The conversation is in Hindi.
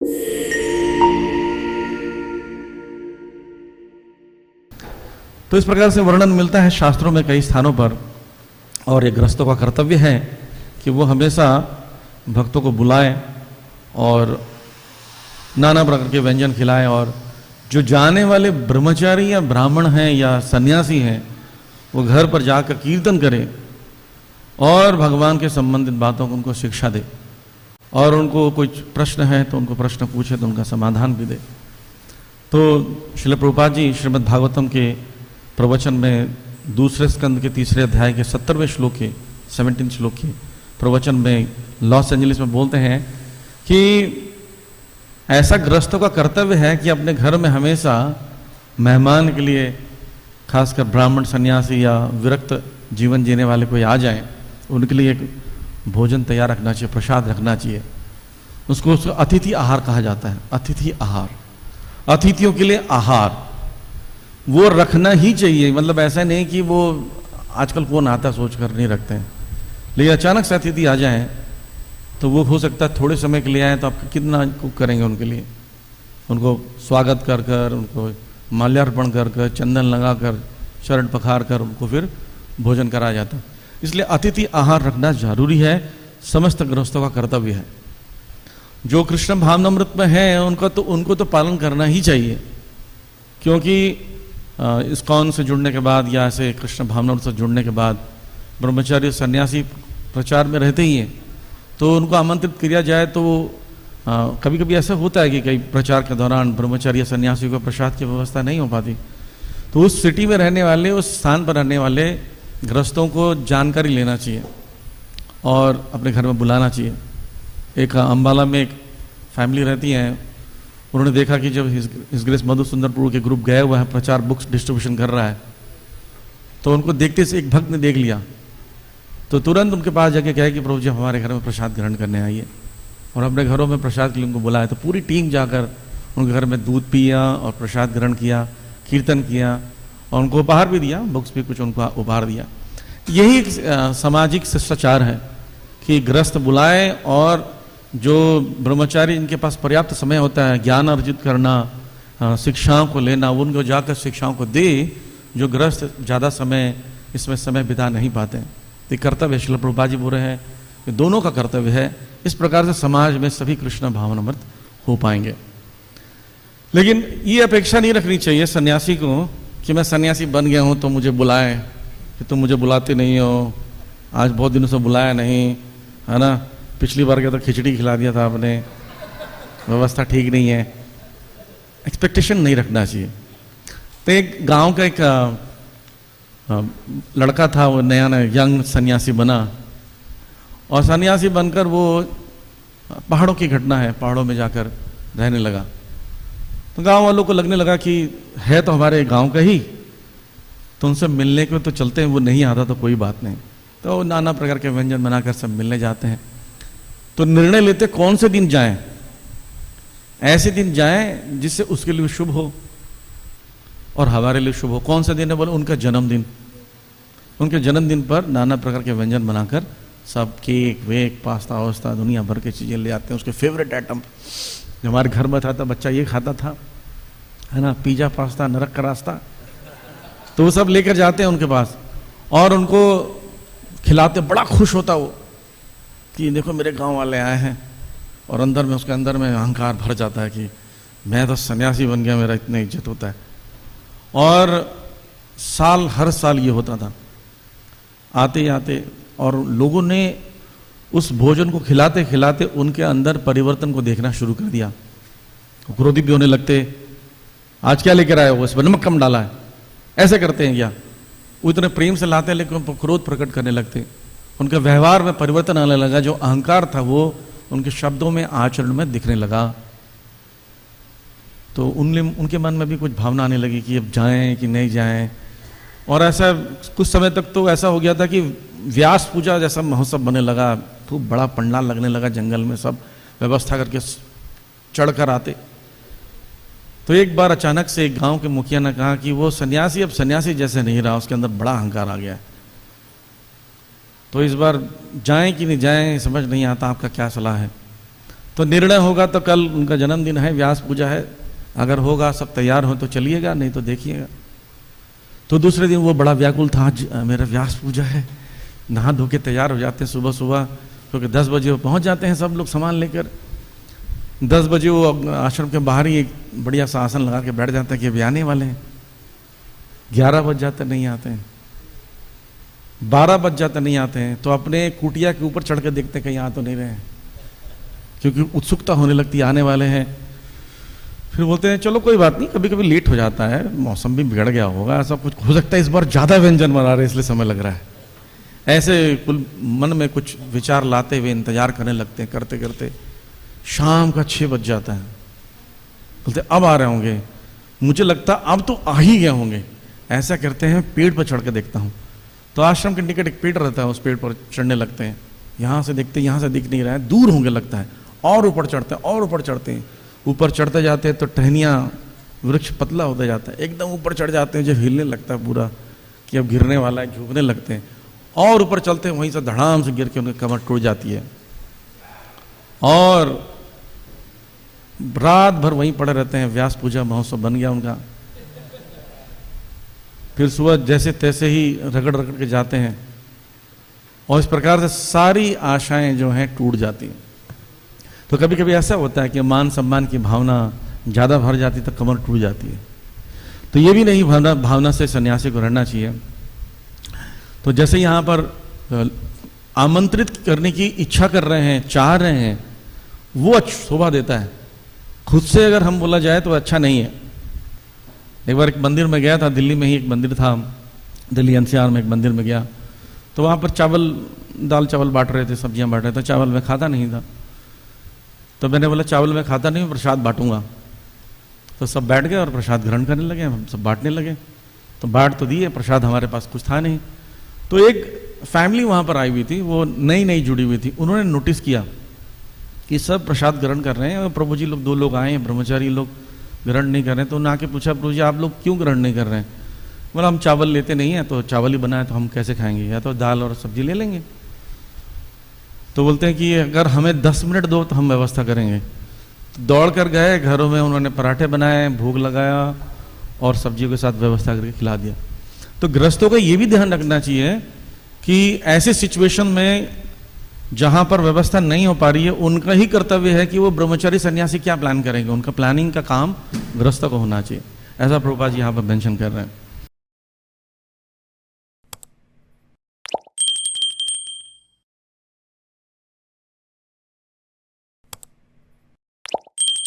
तो इस प्रकार से वर्णन मिलता है शास्त्रों में कई स्थानों पर, और ये गृहस्थों का कर्तव्य है कि वो हमेशा भक्तों को बुलाए और नाना प्रकार के व्यंजन खिलाए, और जो जाने वाले ब्रह्मचारी या ब्राह्मण हैं या सन्यासी हैं वो घर पर जाकर कीर्तन करें और भगवान के संबंधित बातों को उनको शिक्षा दे, और उनको कुछ प्रश्न है तो उनको प्रश्न पूछे तो उनका समाधान भी दे। तो श्रील प्रभुपाद जी श्रीमद् भागवतम के प्रवचन में दूसरे स्कंद के 3 अध्याय के 70वें श्लोक के 17 श्लोक के प्रवचन में लॉस एंजलिस में बोलते हैं कि ऐसा गृहस्थों का कर्तव्य है कि अपने घर में हमेशा मेहमान के लिए, खासकर ब्राह्मण सन्यासी या विरक्त जीवन जीने वाले कोई आ जाए, उनके लिए एक भोजन तैयार रखना चाहिए, प्रसाद रखना चाहिए। उसको अतिथि आहार कहा जाता है। अतिथि आहार, अतिथियों के लिए आहार वो रखना ही चाहिए। मतलब ऐसा नहीं कि वो आजकल कौन आता सोच कर नहीं रखते हैं, लेकिन अचानक से अतिथि आ जाए तो वो हो सकता है थोड़े समय के लिए आए तो आप कितना कुक करेंगे उनके लिए, उनको स्वागत कर कर, उनको माल्यार्पण कर कर, चंदन लगा कर, शरण पखार कर उनको फिर भोजन कराया जाता है। इसलिए अतिथि आहार रखना जरूरी है, समस्त गृहस्थों का कर्तव्य है। जो कृष्ण भावनामृत में है उनको तो पालन करना ही चाहिए, क्योंकि इस्कॉन से जुड़ने के बाद या ऐसे कृष्ण भावनामृत से जुड़ने के बाद ब्रह्मचारी सन्यासी प्रचार में रहते ही हैं, तो उनको आमंत्रित किया जाए तो कभी कभी ऐसा होता है कि कई प्रचार के दौरान ब्रह्मचारी सन्यासी को प्रसाद की व्यवस्था नहीं हो पाती, तो उस सिटी में रहने वाले, उस स्थान पर रहने वाले गृहस्थों को जानकारी लेना चाहिए और अपने घर में बुलाना चाहिए। एक अम्बाला में एक फैमिली रहती है, उन्होंने देखा कि जब हिज ग्रेस मधुसुंदरपुर के ग्रुप गए हुआ है, प्रचार बुक्स डिस्ट्रीब्यूशन कर रहा है, तो उनको देखते से एक भक्त ने देख लिया, तो तुरंत उनके पास जाके कहे कि प्रभु जी हमारे घर में प्रसाद ग्रहण करने आइए, और अपने घरों में प्रसाद के लिए उनको बुलाया। तो पूरी टीम जाकर उनके घर में दूध पिया और प्रसाद ग्रहण किया, कीर्तन किया और उनको उपहार भी दिया, बुक्स भी कुछ उनको उपहार दिया। यही एक सामाजिक शिष्टाचार है कि गृहस्थ बुलाए, और जो ब्रह्मचारी इनके पास पर्याप्त समय होता है ज्ञान अर्जित करना, शिक्षाओं को लेना, उनको जाकर शिक्षाओं को दे, जो गृहस्थ ज़्यादा समय इसमें समय बिता नहीं पाते हैं। तो कर्तव्य श्रील प्रभुपाद जी बोल रहे हैं कि दोनों का कर्तव्य है। इस प्रकार से समाज में सभी कृष्ण भावनामृत हो पाएंगे। लेकिन ये अपेक्षा नहीं रखनी चाहिए सन्यासी को कि मैं सन्यासी बन गया हूँ तो मुझे बुलाएं, कि तुम मुझे बुलाते नहीं हो, आज बहुत दिनों से बुलाया नहीं, है ना, पिछली बार क्या तो खिचड़ी खिला दिया था आपने, व्यवस्था ठीक नहीं है। एक्सपेक्टेशन नहीं रखना चाहिए। तो एक गांव का एक लड़का था, वो नया नया यंग सन्यासी बना, और सन्यासी बनकर वो पहाड़ों की घटना है, पहाड़ों में जाकर रहने लगा। तो गांव वालों को लगने लगा कि है तो हमारे गांव का ही, तो उनसे मिलने के तो चलते हैं, वो नहीं आता तो कोई बात नहीं। तो नाना प्रकार के व्यंजन बनाकर सब मिलने जाते हैं। तो निर्णय लेते कौन से दिन जाएं, ऐसे दिन जाएं जिससे उसके लिए शुभ हो और हमारे लिए शुभ हो। कौन सा दिन है? बोले उनका जन्मदिन। उनके जन्मदिन पर नाना प्रकार के व्यंजन बनाकर सब केक वेक पास्ता वास्ता दुनिया भर की चीज़ें ले आते हैं। उसके फेवरेट आइटम जो हमारे घर में था, बच्चा ये खाता था, है ना, पिज़्ज़ा पास्ता नरक का रास्ता, तो वो सब लेकर जाते हैं उनके पास और उनको खिलाते। बड़ा खुश होता वो कि देखो मेरे गांव वाले आए हैं, और अंदर में उसके अंदर में अहंकार भर जाता है कि मैं तो सन्यासी बन गया, मेरा इतना इज्जत होता है। और हर साल ये होता था, आते आते, और लोगों ने उस भोजन को खिलाते खिलाते उनके अंदर परिवर्तन को देखना शुरू कर दिया। क्रोधी भी होने लगते, आज क्या लेकर आए हो, इसमें नमक कम डाला है, ऐसे करते हैं क्या। वो इतने प्रेम से लाते हैं लेकिन क्रोध प्रकट करने लगते। उनके व्यवहार में परिवर्तन आने लगा, जो अहंकार था वो उनके शब्दों में आचरण में दिखने लगा। तो उनके मन में भी कुछ भावना आने लगी कि अब जाएं कि नहीं जाएं। और ऐसा कुछ समय तक तो ऐसा हो गया था कि व्यास पूजा जैसा महोत्सव बनने लगा, खूब बड़ा पंडाल लगने लगा, जंगल में सब व्यवस्था करके चढ़कर आते। तो एक बार अचानक से एक गांव के मुखिया ने कहा कि वो सन्यासी अब सन्यासी जैसे नहीं रहा, उसके अंदर बड़ा अहंकार आ गया है, तो इस बार जाएं कि नहीं जाएं समझ नहीं आता, आपका क्या सलाह है। तो निर्णय होगा तो कल उनका जन्मदिन है, व्यास पूजा है, अगर होगा सब तैयार हो तो चलिएगा, नहीं तो देखिएगा। तो दूसरे दिन वो बड़ा व्याकुल था, आज मेरा व्यास पूजा है, नहा धो के तैयार हो जाते हैं सुबह सुबह, क्योंकि 10 बजे वो पहुंच जाते हैं सब लोग सामान लेकर। 10 बजे वो आश्रम के बाहर ही एक बढ़िया सा आसन लगा के बैठ जाते हैं कि अभी आने वाले हैं। 11 बज जाते नहीं आते हैं, 12 बज जाते नहीं आते हैं, तो अपने कुटिया के ऊपर चढ़ के देखते हैं कहीं आ तो नहीं रहे हैं, क्योंकि उत्सुकता होने लगती है आने वाले हैं। फिर बोलते हैं चलो कोई बात नहीं, कभी कभी लेट हो जाता है, मौसम भी बिगड़ गया होगा, ऐसा कुछ हो सकता है, इस बार ज़्यादा व्यंजन बना रहे इसलिए समय लग रहा है। ऐसे कुल मन में कुछ विचार लाते हुए इंतजार करने लगते हैं, करते करते शाम का 6 बज जाता है। बोलते अब आ रहे होंगे, मुझे लगता अब तो आ ही गए होंगे। ऐसा करते हैं, पेड़ पर चढ़ के देखता हूँ, तो आश्रम के निकट एक पेड़ रहता है, उस पेड़ पर चढ़ने लगते हैं। यहाँ से देखते, यहाँ से दिख नहीं रहा है, दूर होंगे लगता है, और ऊपर चढ़ते हैं और ऊपर चढ़ते हैं। ऊपर चढ़ते जाते हैं तो टहनियाँ, वृक्ष पतला होता जाता है, एकदम ऊपर चढ़ जाते हैं, जब हिलने लगता है पूरा कि अब गिरने वाला है, झुकने लगते हैं, और ऊपर चलते हैं, वहीं से धड़ाम से गिर के उनकी कमर टूट जाती है, और रात भर वहीं पड़े रहते हैं। व्यास पूजा महोत्सव बन गया उनका। फिर सुबह जैसे तैसे ही रगड़ रगड़ के जाते हैं, और इस प्रकार से सारी आशाएं जो हैं टूट जाती हैं। तो कभी कभी ऐसा होता है कि मान सम्मान की भावना ज़्यादा भर जाती तो कमर टूट जाती है। तो ये भी नहीं भावना से सन्यासी को रहना चाहिए। तो जैसे यहाँ पर आमंत्रित करने की इच्छा कर रहे हैं, चाह रहे हैं, वो शोभा देता है। खुद से अगर हम बोला जाए तो अच्छा नहीं है। एक बार एक मंदिर में गया था, दिल्ली में ही एक मंदिर था, दिल्ली एनसीआर में एक मंदिर में गया, तो वहाँ पर चावल, दाल चावल बांट रहे थे, सब्जियाँ बांट रहे थे। चावल में खाता नहीं था, तो मैंने बोला चावल में खाता नहीं, प्रसाद बांटूंगा। तो सब बैठ गए और प्रसाद ग्रहण करने लगे, हम सब बांटने लगे। तो बांट तो दिए, प्रसाद हमारे पास कुछ था नहीं। तो एक फैमिली वहाँ पर आई हुई थी, वो नई नई जुड़ी हुई थी। उन्होंने नोटिस किया कि सब प्रसाद ग्रहण कर रहे हैं, और प्रभु जी लोग 2 लोग आए हैं, ब्रह्मचारी लोग ग्रहण नहीं कर रहे हैं। तो उन्होंने आके पूछा, प्रभु जी आप लोग क्यों ग्रहण नहीं कर रहे हैं? बोला हम चावल लेते नहीं हैं, तो चावल ही बनाए तो हम कैसे खाएंगे, या तो दाल और सब्जी ले लेंगे। तो बोलते हैं कि अगर हमें 10 मिनट दो तो हम व्यवस्था करेंगे। तो दौड़ कर गए घरों में, उन्होंने पराठे बनाए, भोग लगाया और सब्जियों के साथ व्यवस्था करके खिला दिया। तो गृहस्थों का ये भी ध्यान रखना चाहिए कि ऐसे सिचुएशन में जहां पर व्यवस्था नहीं हो पा रही है, उनका ही कर्तव्य है कि वो ब्रह्मचारी सन्यासी क्या प्लान करेंगे, उनका प्लानिंग का काम गृहस्थ को होना चाहिए। ऐसा प्रभुपाद जी यहाँ पर मेंशन कर रहे हैं।